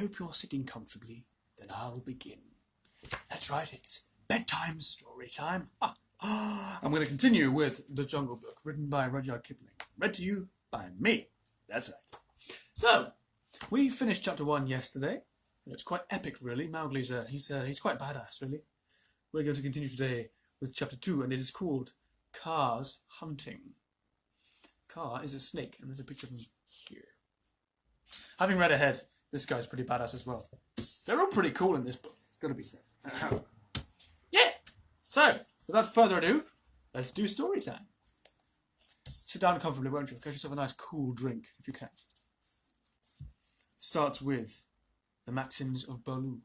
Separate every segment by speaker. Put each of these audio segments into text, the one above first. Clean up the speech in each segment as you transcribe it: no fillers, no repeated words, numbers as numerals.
Speaker 1: hope you're sitting comfortably. Then I'll begin. That's right, it's bedtime story time. I'm going to continue with The Jungle Book, written by Rudyard Kipling. Read to you by me. That's right. So, we finished chapter 1 yesterday. It's quite epic, really. Mowgli's he's quite badass, really. We're going to continue today with chapter 2, and it is called Kaa's Hunting. Kaa is a snake, and there's a picture of him here. Having read ahead, this guy's pretty badass as well. They're all pretty cool in this book. It's got to be said. Yeah! So, without further ado, let's do story time. Sit down comfortably, won't you? Get yourself a nice cool drink, if you can. Starts with the maxims of Baloo.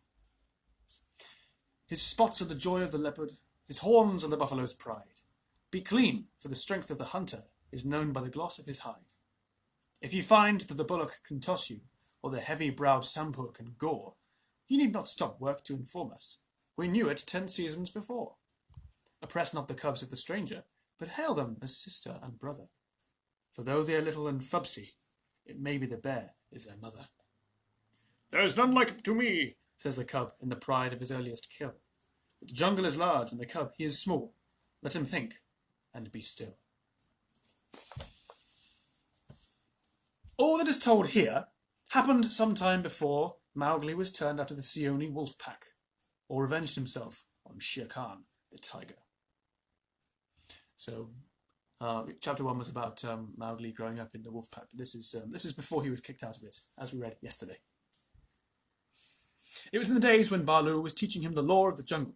Speaker 1: His spots are the joy of the leopard, his horns are the buffalo's pride. Be clean, for the strength of the hunter is known by the gloss of his hide. If you find that the bullock can toss you, or the heavy-browed Sampo can gore, you need not stop work to inform us. We knew it 10 seasons before. Oppress not the cubs of the stranger, but hail them as sister and brother. For though they are little and fubsy, it may be the bear is their mother. There is none like it to me, says the cub in the pride of his earliest kill. But the jungle is large, and the cub, he is small. Let him think, and be still. All that is told here happened some time before Mowgli was turned out of the Seeonee wolf pack, or revenged himself on Shere Khan, the tiger. So, chapter 1 was about Mowgli growing up in the wolf pack. But this is before he was kicked out of it, as we read yesterday. It was in the days when Baloo was teaching him the law of the jungle.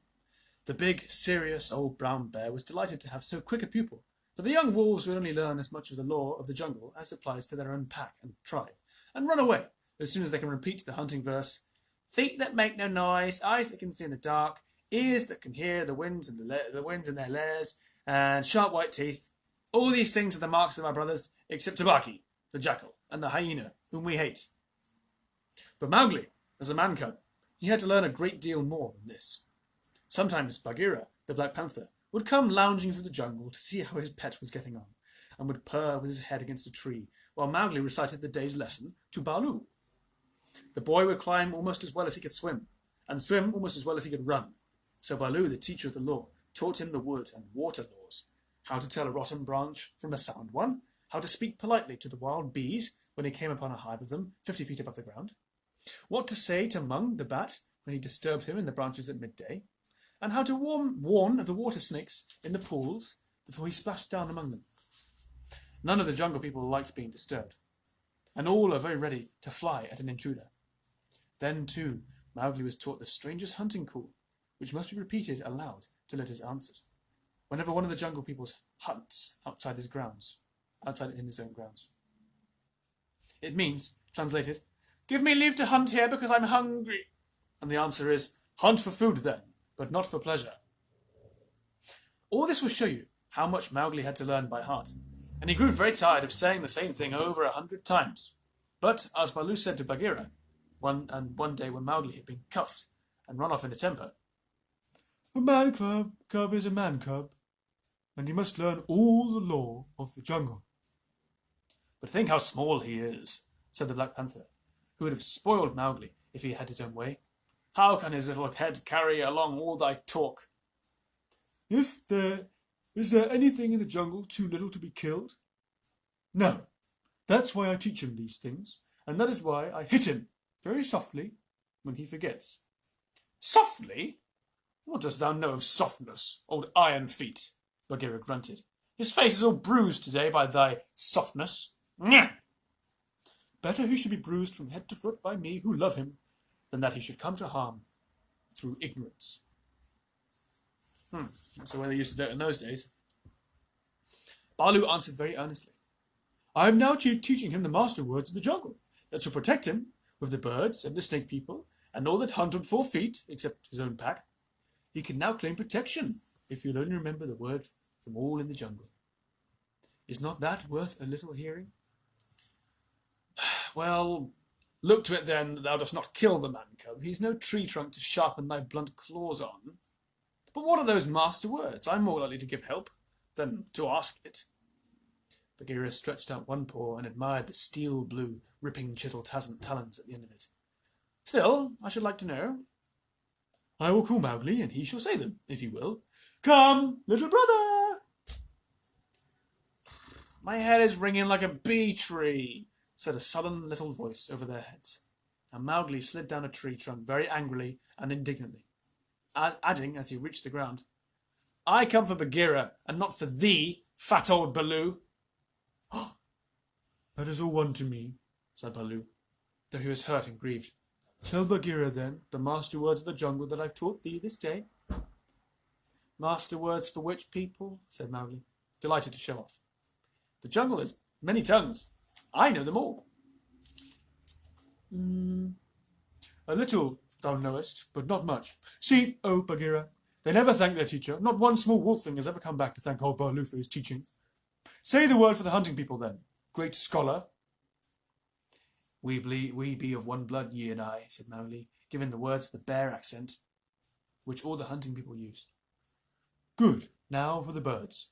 Speaker 1: The big, serious old brown bear was delighted to have so quick a pupil, for the young wolves would only learn as much of the law of the jungle as applies to their own pack and tribe, and run away as soon as they can repeat the hunting verse, feet that make no noise, eyes that can see in the dark, ears that can hear the winds in their lairs, and sharp white teeth. All these things are the marks of our brothers, except Tabaki, the jackal, and the hyena, whom we hate. But Mowgli, as a man-cub, he had to learn a great deal more than this. Sometimes Bagheera, the Black Panther, would come lounging through the jungle to see how his pet was getting on, and would purr with his head against a tree, while Mowgli recited the day's lesson to Baloo. The boy would climb almost as well as he could swim, and swim almost as well as he could run. So Baloo, the teacher of the law, taught him the wood and water laws, how to tell a rotten branch from a sound one, how to speak politely to the wild bees when he came upon a hive of them 50 feet above the ground, what to say to Mung, the bat, when he disturbed him in the branches at midday, and how to warn the water snakes in the pools before he splashed down among them. None of the jungle people liked being disturbed, and all are very ready to fly at an intruder. Then, too, Mowgli was taught the strangest hunting call, which must be repeated aloud till it is answered, whenever one of the jungle peoples hunts outside in his own grounds. It means, translated, "Give me leave to hunt here because I'm hungry." And the answer is, "Hunt for food then, but not for pleasure." All this will show you how much Mowgli had to learn by heart, and he grew very tired of saying the same thing over 100 times. But, as Baloo said to Bagheera, one day when Mowgli had been cuffed and run off in a temper, "A man-cub is a man-cub, and he must learn all the law of the jungle." "But think how small he is," said the Black Panther, who would have spoiled Mowgli if he had his own way. "How can his little head carry along all thy talk?" "Is there anything in the jungle too little to be killed?" "No. That's why I teach him these things, and that is why I hit him very softly when he forgets." "Softly? What dost thou know of softness, old iron feet?" Bagheera grunted. "His face is all bruised today by thy softness. Nyah! Better he should be bruised from head to foot by me who love him, than that he should come to harm through ignorance." That's the way they used to do it in those days. Baloo answered very earnestly, "I am now teaching him the master words of the jungle, that shall protect him with the birds and the snake people, and all that hunt on 4 feet, except his own pack. He can now claim protection, if he'll only remember the word from all in the jungle. Is not that worth a little hearing?" "Well, look to it then that thou dost not kill the man-cub. He's no tree trunk to sharpen thy blunt claws on. But what are those master words? I'm more likely to give help than to ask it." Bagheera stretched out one paw and admired the steel-blue, ripping chisel talons at the end of it. Still, I should like to know. I will call Mowgli, and he shall say them, if he will. Come, little brother! My head is ringing like a bee tree, said a sullen little voice over their heads, and Mowgli slid down a tree trunk very angrily and indignantly, adding as he reached the ground, I come for Bagheera, and not for thee, fat old Baloo. That is all one to me, said Baloo, though he was hurt and grieved. Tell Bagheera, then, the master words of the jungle that I've taught thee this day. Master words for which people? Said Mowgli, delighted to show off. The jungle has many tongues. I know them all. A little thou knowest, but not much. See, O Bagheera, they never thank their teacher. Not one small wolf thing has ever come back to thank old Baloo for his teachings. Say the word for the hunting people, then, great scholar. We be of one blood, ye and I, said Mowgli, giving the words the Bear accent, which all the hunting people used. Good. Now for the birds.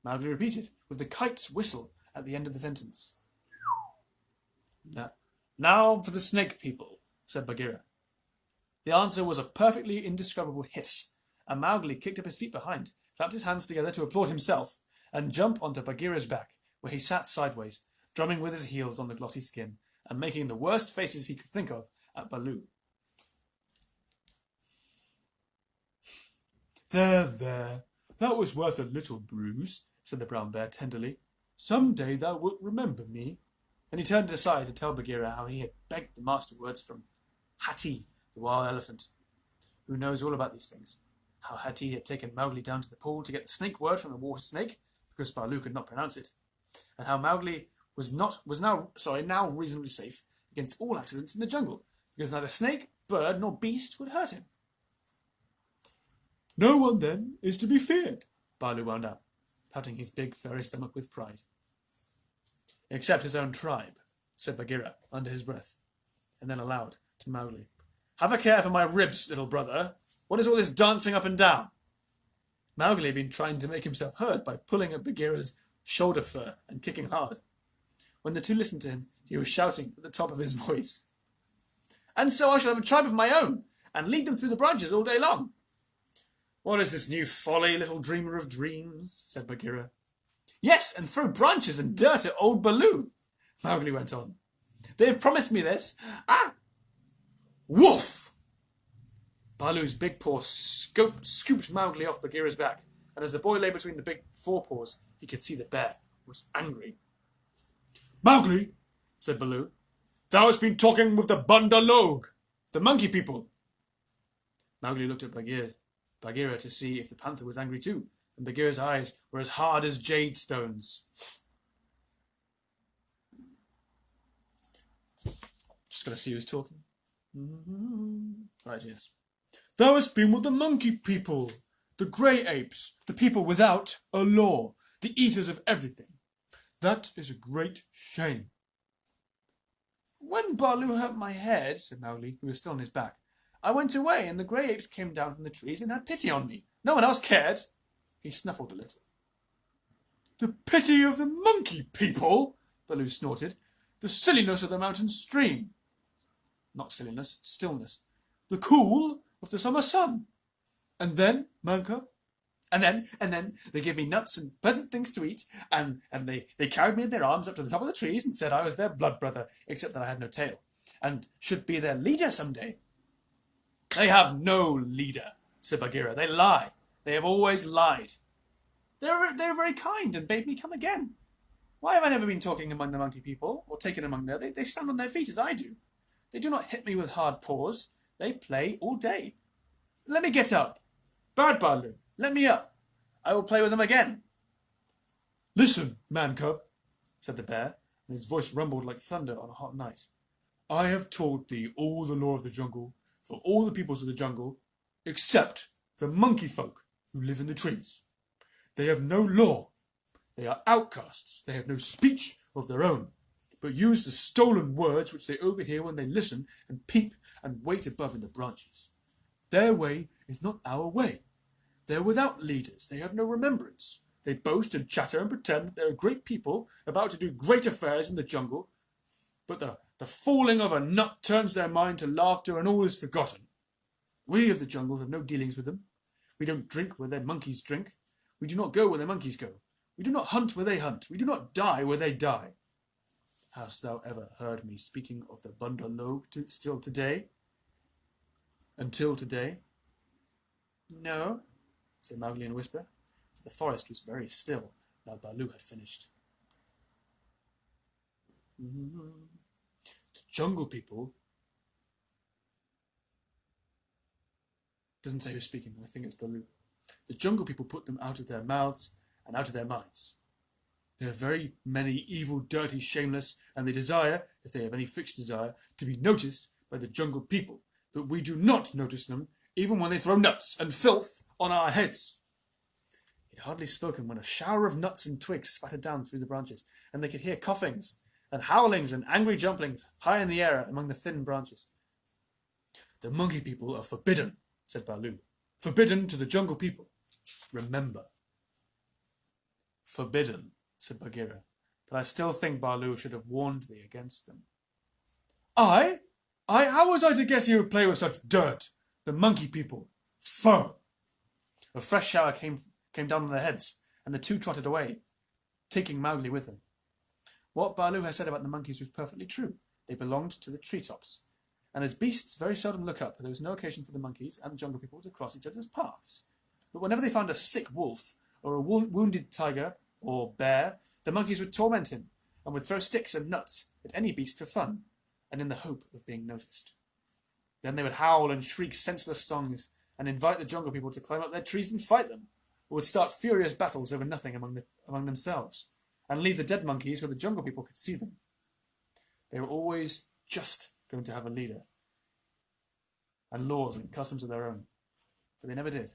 Speaker 1: Mowgli repeated, with the kite's whistle at the end of the sentence. Now for the snake people, said Bagheera. The answer was a perfectly indescribable hiss, and Mowgli kicked up his feet behind, clapped his hands together to applaud himself, and jumped onto Bagheera's back, where he sat sideways, drumming with his heels on the glossy skin, and making the worst faces he could think of at Baloo. There, that was worth a little bruise, said the brown bear tenderly. Some day thou wilt remember me. And he turned aside to tell Bagheera how he had begged the master words from Hati, the wild elephant, who knows all about these things. How Hati had taken Mowgli down to the pool to get the snake word from the water snake, because Baloo could not pronounce it, and how Mowgli was now reasonably safe against all accidents in the jungle, because neither snake, bird, nor beast would hurt him. No one, then, is to be feared, Baloo wound up, patting his big furry stomach with pride. Except his own tribe, said Bagheera under his breath, and then aloud to Mowgli. Have a care for my ribs, little brother. What is all this dancing up and down? Mowgli had been trying to make himself heard by pulling at Bagheera's shoulder fur and kicking hard. When the two listened to him, he was shouting at the top of his voice. And so I shall have a tribe of my own, and lead them through the branches all day long. What is this new folly, little dreamer of dreams? Said Bagheera. Yes, and throw branches and dirt at old Baloo, Mowgli went on. They have promised me this. Woof! Baloo's big paw scooped Mowgli off Bagheera's back, and as the boy lay between the big forepaws, he could see the bear was angry. Mowgli, said Baloo, thou hast been talking with the Bunda Log, the monkey people. Mowgli looked at Bagheera to see if the panther was angry too, and Bagheera's eyes were as hard as jade stones. Just gotta see who's talking. Right, yes. Thou hast been with the monkey people, the grey apes, the people without a law, the eaters of everything. That is a great shame. When Baloo hurt my head, said Mowgli, who was still on his back, I went away, and the grey apes came down from the trees and had pity on me. No one else cared. He snuffled a little. The pity of the monkey people, Baloo snorted. The silliness of the mountain stream. Not silliness, stillness. The cool of the summer sun. And then, Manka, and then they gave me nuts and pleasant things to eat, and they carried me in their arms up to the top of the trees and said I was their blood brother, except that I had no tail, and should be their leader some day. They have no leader, said Bagheera. They lie. They have always lied. They were very kind and bade me come again. Why have I never been talking among the monkey people, or taken among them? They stand on their feet as I do. They do not hit me with hard paws. They play all day. Let me get up. Bad Baloo, let me up. I will play with them again. Listen, man cub, said the bear, and his voice rumbled like thunder on a hot night. I have taught thee all the law of the jungle for all the peoples of the jungle, except the monkey folk who live in the trees. They have no law. They are outcasts. They have no speech of their own, but use the stolen words which they overhear when they listen and peep and wait above in the branches. Their way is not our way. They are without leaders. They have no remembrance. They boast and chatter and pretend that they are great people about to do great affairs in the jungle, but the falling of a nut turns their mind to laughter and all is forgotten. We of the jungle have no dealings with them. We don't drink where their monkeys drink. We do not go where their monkeys go. We do not hunt where they hunt. We do not die where they die. Hast thou ever heard me speaking of the Bundalog still today? Until today? No, said Mowgli in a whisper. The forest was very still now Baloo had finished. The jungle people... Doesn't say who's speaking, I think it's Baloo. The jungle people put them out of their mouths and out of their minds. They are very many, evil, dirty, shameless, and they desire, if they have any fixed desire, to be noticed by the jungle people. But we do not notice them, even when they throw nuts and filth on our heads. He had hardly spoken when a shower of nuts and twigs spattered down through the branches, and they could hear coughings and howlings and angry jumplings high in the air among the thin branches. The monkey people are forbidden, said Baloo. Forbidden to the jungle people. Remember. Forbidden, said Bagheera, but I still think Baloo should have warned thee against them. I? How was I to guess he would play with such dirt? The monkey people. Foe! A fresh shower came down on their heads, and the two trotted away, taking Mowgli with them. What Baloo had said about the monkeys was perfectly true. They belonged to the treetops, and as beasts very seldom look up, there was no occasion for the monkeys and the jungle people to cross each other's paths. But whenever they found a sick wolf, or a wounded tiger, or bear, the monkeys would torment him, and would throw sticks and nuts at any beast for fun, and in the hope of being noticed. Then they would howl and shriek senseless songs, and invite the jungle people to climb up their trees and fight them, or would start furious battles over nothing among themselves, and leave the dead monkeys where the jungle people could see them. They were always just going to have a leader, and laws and customs of their own, but they never did,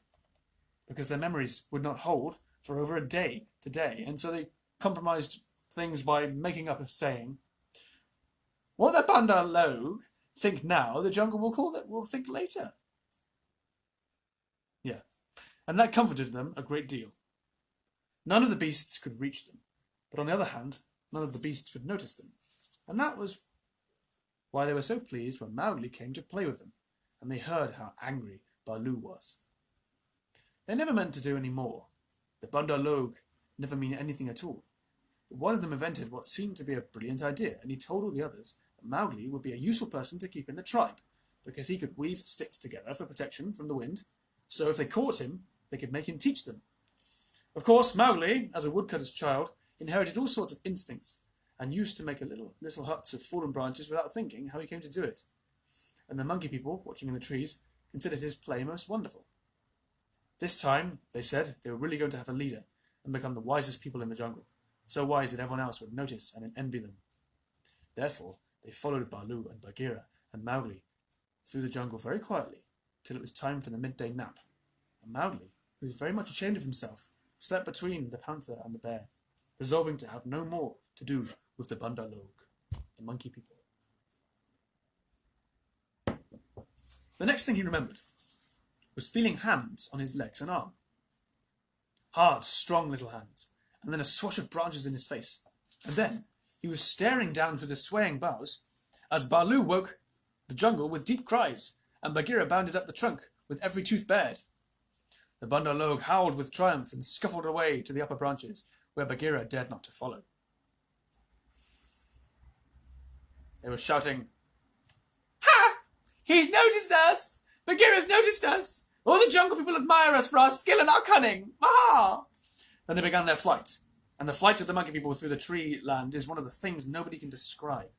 Speaker 1: because their memories would not hold for over a day today, and so they compromised things by making up a saying. What the Bundalog think now, the jungle will think later. Yeah, and that comforted them a great deal. None of the beasts could reach them, but on the other hand, none of the beasts would notice them, and that was why they were so pleased when Mowgli came to play with them, and they heard how angry Baloo was. They never meant to do any more. The Bundalog never mean anything at all. But one of them invented what seemed to be a brilliant idea, and he told all the others that Mowgli would be a useful person to keep in the tribe, because he could weave sticks together for protection from the wind, so if they caught him, they could make him teach them. Of course, Mowgli, as a woodcutter's child, inherited all sorts of instincts, and used to make little huts of fallen branches without thinking how he came to do it. And the monkey people, watching in the trees, considered his play most wonderful. This time, they said, they were really going to have a leader and become the wisest people in the jungle, so wise that everyone else would notice and envy them. Therefore, they followed Baloo and Bagheera and Mowgli through the jungle very quietly till it was time for the midday nap. And Mowgli, who was very much ashamed of himself, slept between the panther and the bear, resolving to have no more to do with the Bundalog, the monkey people. The next thing he remembered was feeling hands on his legs and arm. Hard, strong little hands, and then a swash of branches in his face. And then he was staring down through the swaying boughs as Baloo woke the jungle with deep cries, and Bagheera bounded up the trunk with every tooth bared. The Bundalog howled with triumph and scuffled away to the upper branches, where Bagheera dared not to follow. They were shouting, "Ha! He's noticed us! Bagheera's noticed us! All the jungle people admire us for our skill and our cunning! Aha!" Then they began their flight, and the flight of the monkey people through the tree land is one of the things nobody can describe.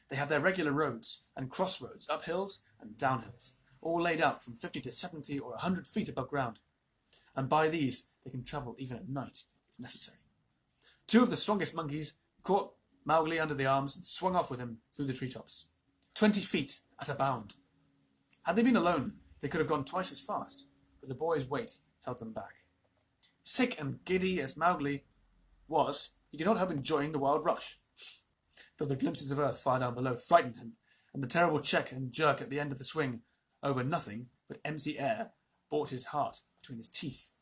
Speaker 1: They have their regular roads and crossroads, up hills and down hills, all laid out from 50 to 70 or 100 feet above ground, and by these they can travel even at night, if necessary. Two of the strongest monkeys caught Mowgli under the arms and swung off with him through the treetops, 20 feet at a bound. Had they been alone, they could have gone twice as fast, but the boy's weight held them back. Sick and giddy as Mowgli was, he could not help enjoying the wild rush, though the glimpses of earth far down below frightened him, and the terrible check and jerk at the end of the swing over nothing but empty air brought his heart between his teeth.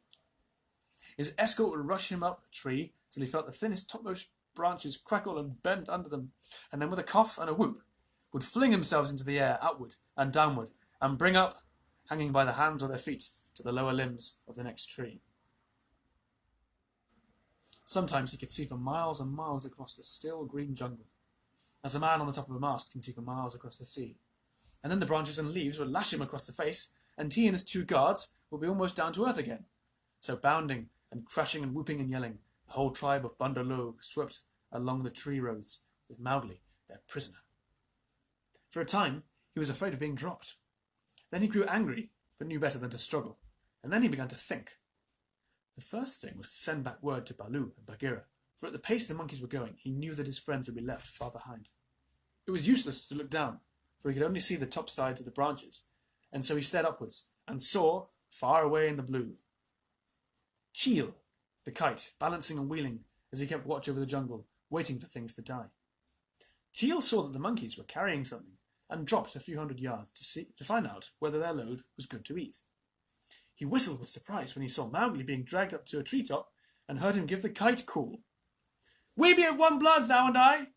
Speaker 1: His escort would rush him up a tree till he felt the thinnest topmost branches crackle and bend under them, and then with a cough and a whoop would fling themselves into the air, upward and downward, and bring up, hanging by the hands or their feet, to the lower limbs of the next tree. Sometimes he could see for miles and miles across the still green jungle, as a man on the top of a mast can see for miles across the sea. And then the branches and leaves would lash him across the face, and he and his 2 guards would be almost down to earth again. So bounding and crashing and whooping and yelling, the whole tribe of Bandar Log swept along the tree roads, with Mowgli their prisoner. For a time, he was afraid of being dropped. Then he grew angry, but knew better than to struggle, and then he began to think. The first thing was to send back word to Baloo and Bagheera, for at the pace the monkeys were going, he knew that his friends would be left far behind. It was useless to look down, for he could only see the top sides of the branches, and so he stared upwards, and saw, far away in the blue, Cheel, the kite, balancing and wheeling as he kept watch over the jungle, waiting for things to die. Cheel saw that the monkeys were carrying something, and dropped a few hundred yards to find out whether their load was good to eat. He whistled with surprise when he saw Mowgli being dragged up to a treetop, and heard him give the kite call. "We be of one blood, thou and I."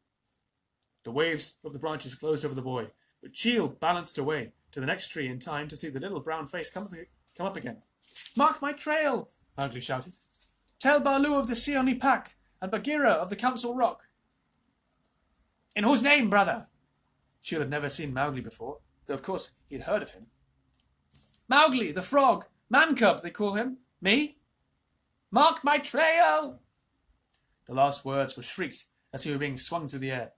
Speaker 1: The waves of the branches closed over the boy, but Cheel balanced away to the next tree in time to see the little brown face come up again. "Mark my trail," Mowgli shouted. "Tell Baloo of the Seeonee Pack, and Bagheera of the Council Rock." "In whose name, brother?" Cheel had never seen Mowgli before, though of course he had heard of him. "Mowgli, the frog. Man-cub, they call him. Me." "Mark my trail!" The last words were shrieked as he was being swung through the air,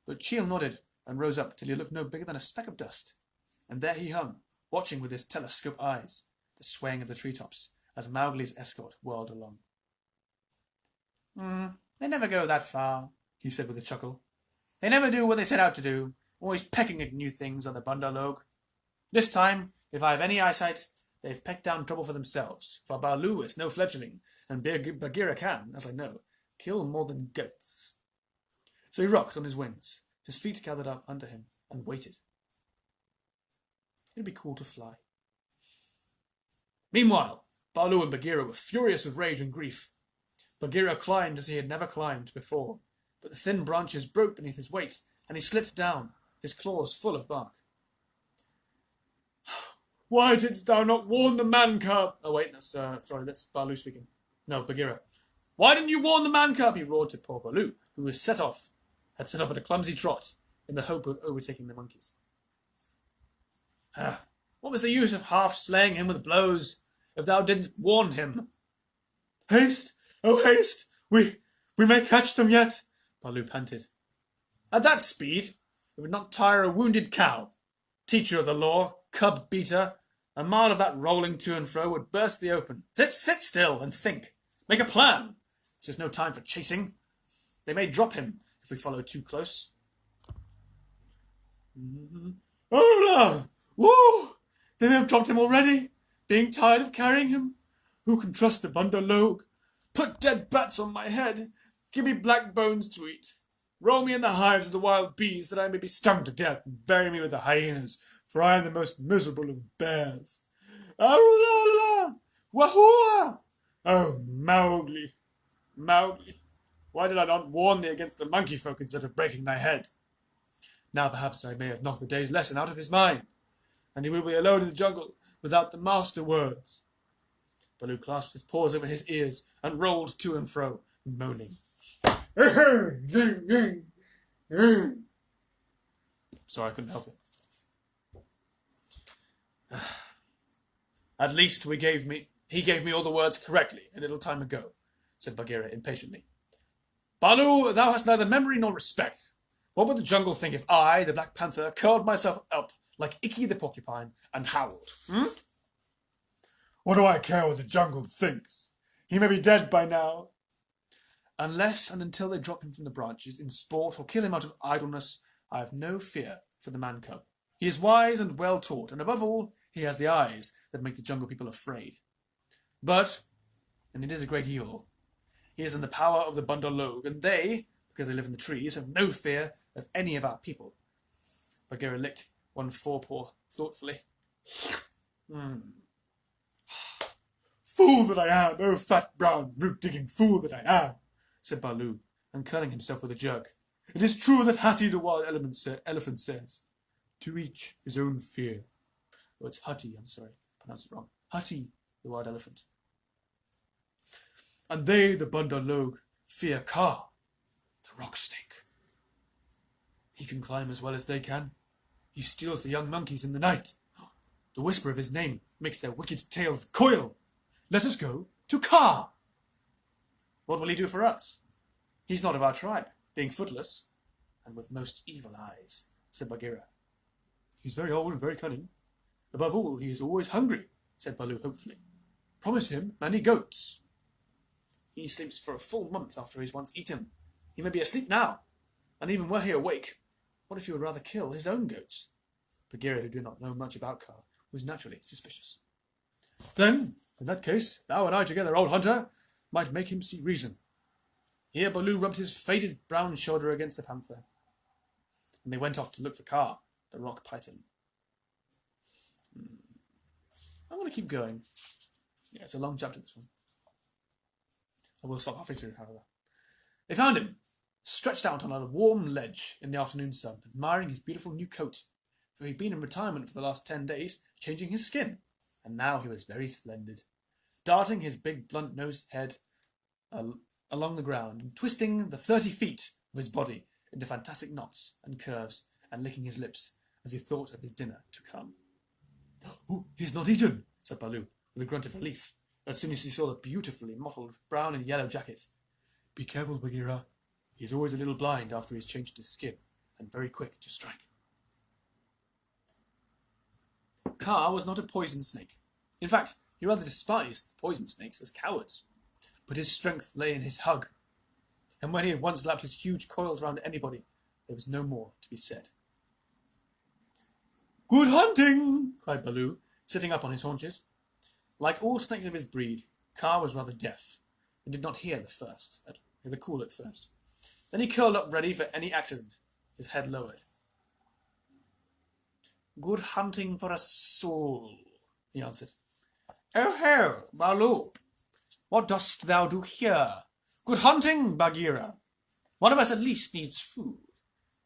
Speaker 1: but Cheel nodded and rose up till he looked no bigger than a speck of dust, and there he hung, watching with his telescope eyes the swaying of the treetops as Mowgli's escort whirled along. "They never go that far," he said with a chuckle. "They never do what they set out to do, always pecking at new things on the Bandar Log. This time, if I have any eyesight, they've pecked down trouble for themselves, for Baloo is no fledgling, and Bagheera can, as I know, kill more than goats." So he rocked on his wings, his feet gathered up under him, and waited. It'd be cool to fly. Meanwhile, Baloo and Bagheera were furious with rage and grief. Bagheera climbed as he had never climbed before, but the thin branches broke beneath his weight, and he slipped down, his claws full of bark. "Why didst thou not warn the man-cub?" Oh wait, that's Baloo speaking. No, Bagheera. "Why didn't you warn the man-cub?" he roared to poor Baloo, who had set off at a clumsy trot in the hope of overtaking the monkeys. "What was the use of half slaying him with blows, if thou didn't warn him?" "Haste! Oh, haste! We may catch them yet," Baloo panted. "At that speed, it would not tire a wounded cow. Teacher of the law, cub beater, a mile of that rolling to and fro would burst the open. Sit still and think. Make a plan. This is no time for chasing. They may drop him if we follow too close." "Hola! Woo! They may have dropped him already, being tired of carrying him. Who can trust the Bandar Log? Put dead bats on my head. Give me black bones to eat. Roll me in the hives of the wild bees, that I may be stung to death, and bury me with the hyenas, for I am the most miserable of bears. Arulala! Wahoo! Oh, Mowgli, Mowgli, why did I not warn thee against the monkey folk instead of breaking thy head? Now perhaps I may have knocked the day's lesson out of his mind, and he will be alone in the jungle without the master words." Baloo clasped his paws over his ears and rolled to and fro, moaning. Sorry, I couldn't help it. "At least he gave me all the words correctly a little time ago," said Bagheera impatiently. "Baloo, thou hast neither memory nor respect. What would the jungle think if I, the Black Panther, curled myself up like Ikki the Porcupine and howled? What do I care what the jungle thinks? He may be dead by now." "Unless and until they drop him from the branches in sport or kill him out of idleness, I have no fear for the man-cub. He is wise and well taught, and above all, he has the eyes that make the jungle people afraid. But, and it is a great evil, he is in the power of the Bandar Log, and they, because they live in the trees, have no fear of any of our people." Bagheera licked one forepaw thoughtfully. "Fool that I am, oh fat brown root-digging fool that I am," said Baloo, and curling himself with a jerk. "It is true that Hattie the wild elephant says, 'To each his own fear.'" Oh, it's Hutty, I'm sorry, I pronounced it wrong. Hutty the wild elephant. "And they, the Bandar-log, fear Kaa, the rock snake. He can climb as well as they can. He steals the young monkeys in the night. The whisper of his name makes their wicked tails coil. Let us go to Kaa." "What will he do for us? He's not of our tribe, being footless, and with most evil eyes," said Bagheera. "He's very old and very cunning. Above all, he is always hungry," said Baloo hopefully. "Promise him many goats." "He sleeps for a full month after he's once eaten. He may be asleep now, and even were he awake, what if he would rather kill his own goats?" Bagheera, who did not know much about Kaa, was naturally suspicious. "Then, in that case, thou and I together, old hunter, might make him see reason." Here Baloo rubbed his faded brown shoulder against the panther, and they went off to look for Kaa, the rock python. I'm going to keep going. Yeah, it's a long chapter, this one. I will stop halfway through, however. They found him, stretched out on a warm ledge in the afternoon sun, admiring his beautiful new coat, for he'd been in retirement for the last 10 days, changing his skin, and now he was very splendid, darting his big blunt-nosed head along the ground and twisting the 30 feet of his body into fantastic knots and curves and licking his lips as he thought of his dinner to come. "Oh, he's not eaten," said Baloo, with a grunt of relief, as soon as he saw the beautifully mottled brown and yellow jacket. "Be careful, Bagheera. He's always a little blind after he's changed his skin, and very quick to strike." Kaa was not a poison snake. In fact, he rather despised poison snakes as cowards. But his strength lay in his hug, and when he had once lapped his huge coils round anybody, there was no more to be said. "Good hunting!" cried Baloo, sitting up on his haunches. Like all snakes of his breed, Kaa was rather deaf, and did not hear the call at first. Then he curled up ready for any accident, his head lowered. "Good hunting for us all," he answered. "Oh ho, Baloo! What dost thou do here? Good hunting, Bagheera! One of us at least needs food.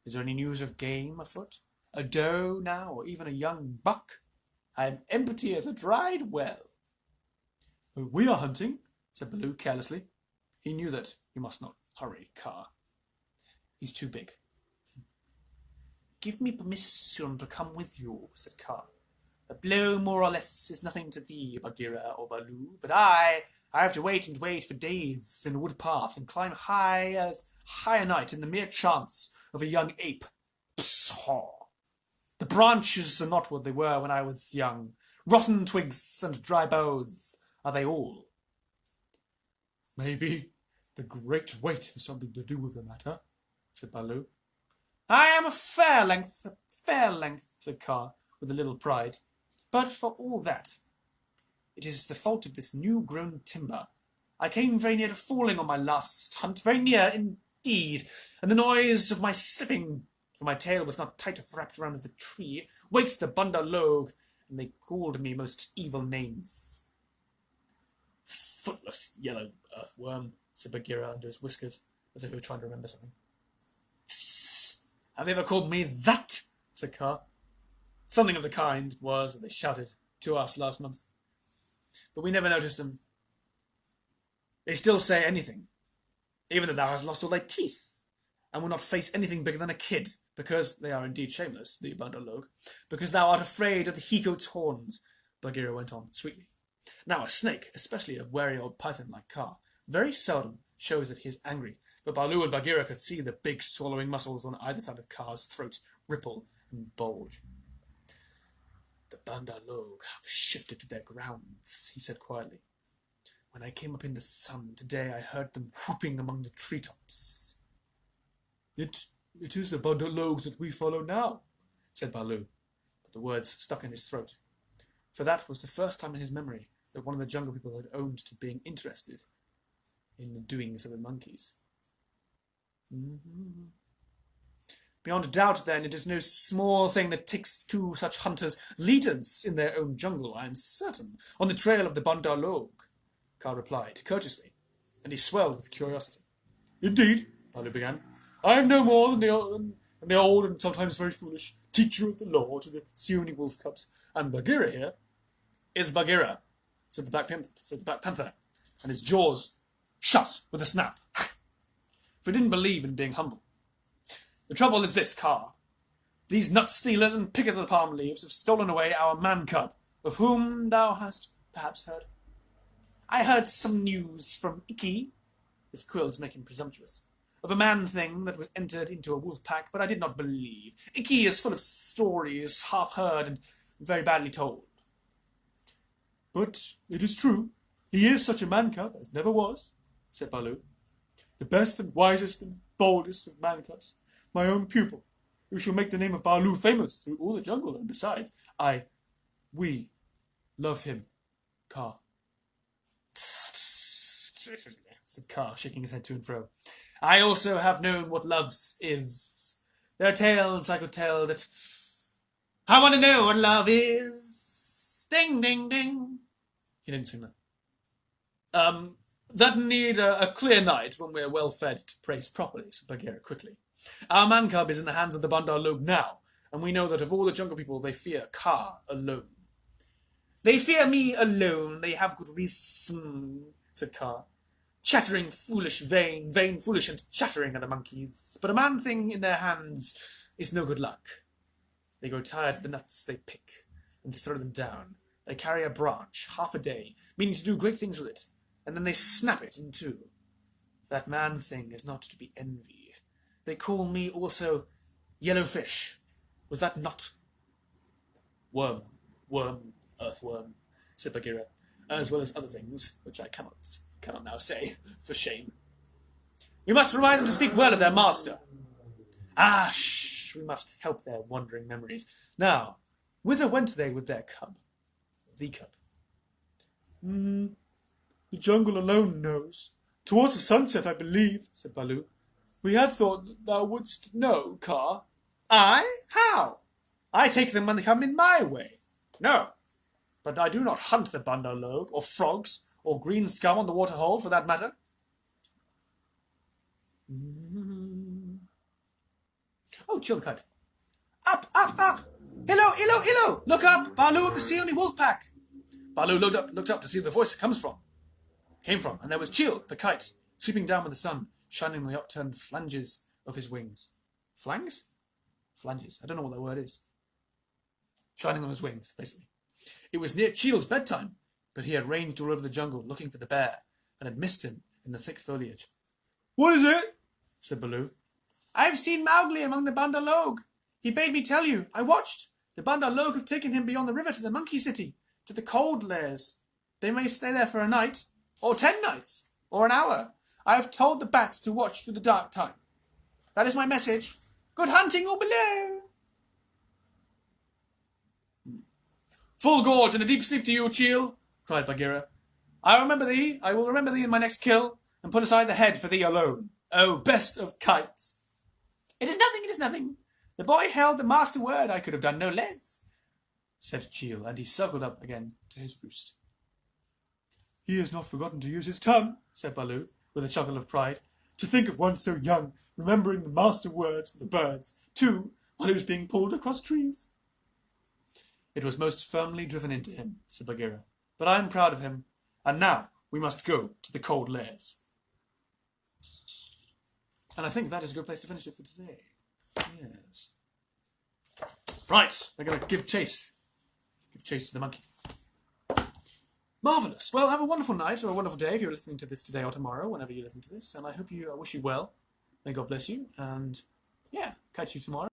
Speaker 1: Is there any news of game afoot? A doe now, or even a young buck? I am empty as a dried well." "We are hunting," said Baloo carelessly. He knew that he must not hurry Kaa. He's too big. "Give me permission to come with you," said Kaa. "A blow more or less is nothing to thee, Bagheera or Baloo, but I have to wait and wait for days in the wood path and climb high a night in the mere chance of a young ape. Pshaw! The branches are not what they were when I was young. Rotten twigs and dry boughs are they all." "Maybe the great weight has something to do with the matter," said Baloo. "I am a fair length, said Kaa, with a little pride. "But for all that, it is the fault of this new-grown timber. I came very near to falling on my last hunt, very near indeed, and the noise of my slipping, for my tail was not tight wrapped round the tree, waked the Bandar-log, and they called me most evil names." "Footless yellow earthworm," said Bagheera under his whiskers, as if he were trying to remember something. "Hiss! Have they ever called me that?" said Kaa. "Something of the kind was what they shouted to us last month, but we never noticed them. They still say anything, even that thou hast lost all thy teeth, and will not face anything bigger than a kid, because they are indeed shameless, the Bandar-log, because thou art afraid of the he-goat's horns," Bagheera went on sweetly. Now a snake, especially a wary old python like Kaa, very seldom shows that he is angry, but Baloo and Bagheera could see the big swallowing muscles on either side of Kaa's throat ripple and bulge. "The Bandar-log have shifted their grounds," he said quietly. "When I came up in the sun today, I heard them whooping among the treetops." It is the Bandar-logs that we follow now," said Baloo, but the words stuck in his throat, for that was the first time in his memory that one of the jungle people had owned to being interested in the doings of the monkeys. Beyond doubt, then, it is no small thing that takes two such hunters leaders in their own jungle, I am certain, on the trail of the Bandar-log," Kaa replied, courteously, and he swelled with curiosity. "Indeed, Baloo began. I am no more than the old and sometimes very foolish teacher of the law to the Seeonee wolf cubs. And Bagheera here is Bagheera, said the Black Panther, and his jaws shut with a snap. For he didn't believe in being humble. The trouble is this, Kaa. These nut stealers and pickers of the palm leaves have stolen away our man cub, of whom thou hast perhaps heard. I heard some news from Ikki, his quills make him presumptuous, of a man-thing that was entered into a wolf pack, but I did not believe. Ikki is full of stories, half heard and very badly told. But it is true, he is such a man-cub as never was, said Baloo. The best and wisest and boldest of man-cubs, my own pupil, who shall make the name of Baloo famous through all the jungle, and besides, we love him, Kaa. Said Kaa, shaking his head to and fro. I also have known what love's is. There are tales I could tell that I want to know what love is. Ding, ding, ding. He didn't sing that. That need a clear night when we're well fed to praise properly, said Bagheera quickly. Our man cub is in the hands of the Bandar Log now, and we know that of all the jungle people they fear Kaa alone. They fear me alone, they have good reason, said Kaa. Chattering, foolish, vain, foolish, and chattering are the monkeys, but a man-thing in their hands is no good luck. They grow tired of the nuts they pick, and throw them down. They carry a branch, half a day, meaning to do great things with it, and then they snap it in two. That man-thing is not to be envied. They call me also Yellowfish. Was that not? Worm, earthworm, said Bagheera, as well as other things, which I cannot now say, for shame. We must remind them to speak well of their master. We must help their wandering memories. Now, whither went they with their cub? The cub. The jungle alone knows. Towards the sunset, I believe, said Baloo. We had thought that thou wouldst know, Kaa. I? How? I take them when they come in my way. No, but I do not hunt the Bandar Log, or frogs, or green scum on the waterhole, for that matter. Oh, chill the kite. Up! Hello! Look up! Baloo of the Seeonee wolf pack! Baloo looked up to see where the voice came from, and there was Chil, the kite, sweeping down with the sun, shining on the upturned flanges of his wings. Flanges? Flanges. I don't know what that word is. Shining on his wings, basically. It was near Chil's bedtime, but he had ranged all over the jungle looking for the bear, and had missed him in the thick foliage. What is it? Said Baloo. I've seen Mowgli among the Bandar Log. He bade me tell you. I watched. The Bandar Log have taken him beyond the river to the monkey city, to the cold lairs. They may stay there for a night, or 10 nights, or an hour. I have told the bats to watch through the dark time. That is my message. Good hunting all below. Full gorge and a deep sleep to you, Chil, cried Bagheera. I will remember thee in my next kill, and put aside the head for thee alone. Oh, best of kites. It is nothing. The boy held the master word. I could have done no less, said Chil, and he circled up again to his roost. He has not forgotten to use his tongue, said Baloo, with a chuckle of pride. To think of one so young, remembering the master words for the birds, too, while he was being pulled across trees. It was most firmly driven into him, said Bagheera, but I am proud of him, and now we must go to the cold lairs. And I think that is a good place to finish it for today. Yes. Right, we're going to give chase. Give chase to the monkeys. Marvellous. Well, have a wonderful night or a wonderful day if you're listening to this today or tomorrow, whenever you listen to this. And I wish you well. May God bless you. And yeah, catch you tomorrow.